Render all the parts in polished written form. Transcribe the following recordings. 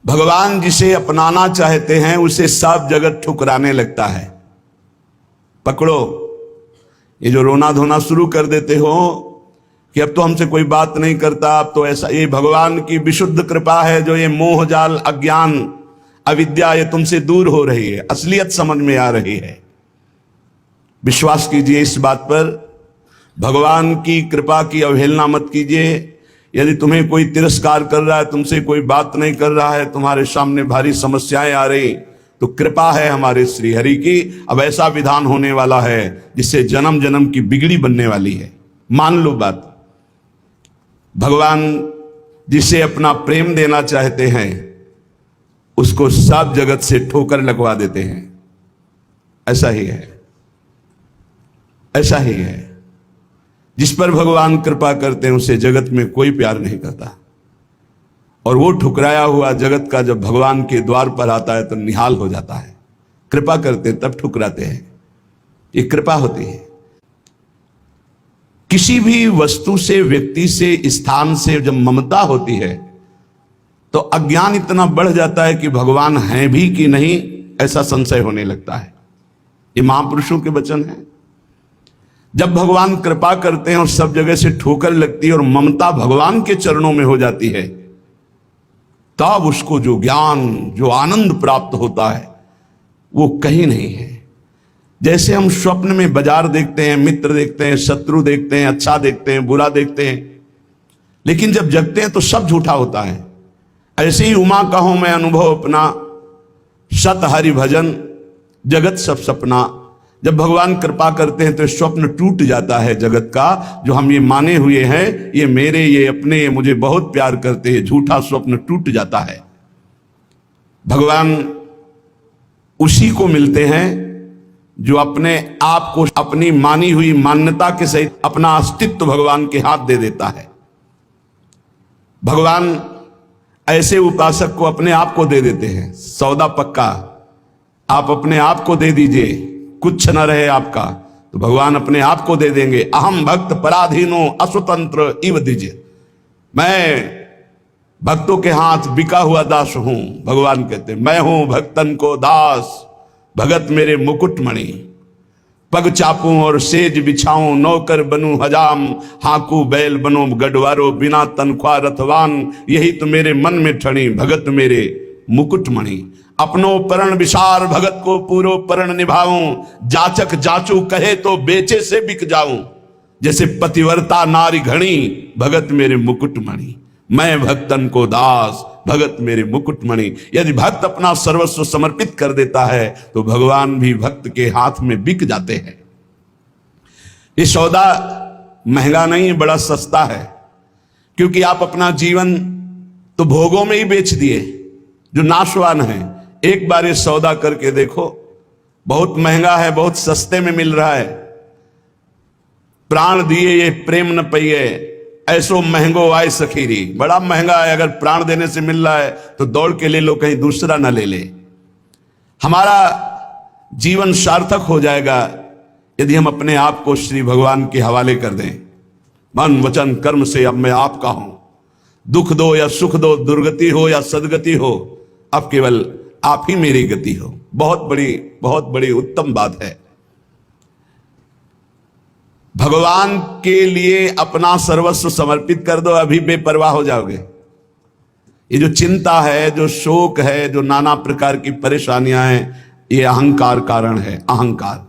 भगवान जिसे अपनाना चाहते हैं उसे सब जगत ठुकराने लगता है। पकड़ो, ये जो रोना धोना शुरू कर देते हो कि अब तो हमसे कोई बात नहीं करता, अब तो ऐसा, ये भगवान की विशुद्ध कृपा है जो ये मोह जाल, अज्ञान, अविद्या ये तुमसे दूर हो रही है, असलियत समझ में आ रही है। विश्वास कीजिए इस बात पर, भगवान की कृपा की अवहेलना मत कीजिए। यदि तुम्हें कोई तिरस्कार कर रहा है, तुमसे कोई बात नहीं कर रहा है, तुम्हारे सामने भारी समस्याएं आ रही, तो कृपा है हमारे श्री हरि की। अब ऐसा विधान होने वाला है जिससे जन्म जन्म की बिगड़ी बनने वाली है। मान लो बात। भगवान जिसे अपना प्रेम देना चाहते हैं उसको सब जगत से ठोकर लगवा देते हैं। ऐसा ही है, ऐसा ही है। जिस पर भगवान कृपा करते हैं उसे जगत में कोई प्यार नहीं करता, और वो ठुकराया हुआ जगत का जब भगवान के द्वार पर आता है तो निहाल हो जाता है। कृपा करते हैं तब ठुकराते हैं, ये कृपा होती है। किसी भी वस्तु से, व्यक्ति से, स्थान से जब ममता होती है तो अज्ञान इतना बढ़ जाता है कि भगवान हैं भी कि नहीं ऐसा संशय होने लगता है। ये महापुरुषों के वचन हैं। जब भगवान कृपा करते हैं और सब जगह से ठोकर लगती है और ममता भगवान के चरणों में हो जाती है, तब उसको जो ज्ञान, जो आनंद प्राप्त होता है वो कहीं नहीं है। जैसे हम स्वप्न में बाजार देखते हैं, मित्र देखते हैं, शत्रु देखते हैं, अच्छा देखते हैं, बुरा देखते हैं, लेकिन जब जगते हैं तो सब झूठा होता है। ऐसे ही उमा कहो मैं अनुभव अपना, सत हरि भजन जगत सब सपना। जब भगवान कृपा करते हैं तो स्वप्न टूट जाता है जगत का, जो हम ये माने हुए हैं ये मेरे, ये अपने, ये मुझे बहुत प्यार करते हैं, झूठा स्वप्न टूट जाता है। भगवान उसी को मिलते हैं जो अपने आप को, अपनी मानी हुई मान्यता के सहित अपना अस्तित्व भगवान के हाथ दे देता है। भगवान ऐसे उपासक को अपने आप को दे देते हैं। सौदा पक्का, आप अपने आप को दे दीजिए, कुछ न रहे आपका, तो भगवान अपने आप को दे देंगे। अहम भक्त पराधीनो अस्वतंत्र इव दीजिए, मैं भक्तों के हाथ बिका हुआ दास हूं। भगवान कहते मैं हूं भक्तन को दास, भगत मेरे मुकुटमणि। पग चापूं और सेज बिछाऊं, नौकर बनूं हजाम, हाकू बैल बनो गढ़वारो, बिना तनख्वाह रथवान, यही तो मेरे मन में ठणी, भगत मेरे मुकुटमणि। अपनो परण विसार, भगत को पूरो परण निभाऊं, जाचक जाचू कहे तो बेचे से बिक जाऊं, जैसे पतिव्रता नारी घणी, भगत मेरे मुकुटमणि। मैं भक्तन को दास, भगत मेरे मुकुटमणि। यदि भक्त अपना सर्वस्व समर्पित कर देता है तो भगवान भी भक्त के हाथ में बिक जाते हैं। ये सौदा महंगा नहीं, बड़ा सस्ता है, क्योंकि आप अपना जीवन तो भोगों में ही बेच दिए जो नाशवान है। एक बार ये सौदा करके देखो, बहुत महंगा है, बहुत सस्ते में मिल रहा है। प्राण दिए ये प्रेम न पइए, ऐसो महंगो आए सखीरी। बड़ा महंगा है, अगर प्राण देने से मिल रहा है तो दौड़ के ले लो, कहीं दूसरा ना ले ले। हमारा जीवन सार्थक हो जाएगा यदि हम अपने आप को श्री भगवान के हवाले कर दें। मन वचन कर्म से अब मैं आपका हूं, दुख दो या सुख दो, दुर्गति हो या सदगति हो, अब केवल आप ही मेरी गति हो। बहुत बड़ी उत्तम बात है। भगवान के लिए अपना सर्वस्व समर्पित कर दो, अभी बेपरवाह हो जाओगे। ये जो चिंता है, जो शोक है, जो नाना प्रकार की परेशानियां हैं, ये अहंकार कारण है। अहंकार।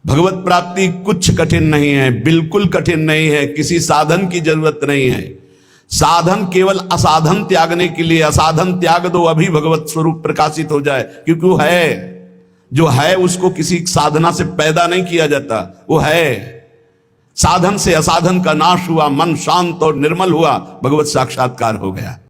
भगवत प्राप्ति कुछ कठिन नहीं है, बिल्कुल कठिन नहीं है, किसी साधन की जरूरत नहीं है। साधन केवल असाधन त्यागने के लिए, असाधन त्याग दो, अभी भगवत स्वरूप प्रकाशित हो जाए। क्योंकि वो है, जो है उसको किसी साधना से पैदा नहीं किया जाता, वो है। साधन से असाधन का नाश हुआ, मन शांत और निर्मल हुआ, भगवत साक्षात्कार हो गया।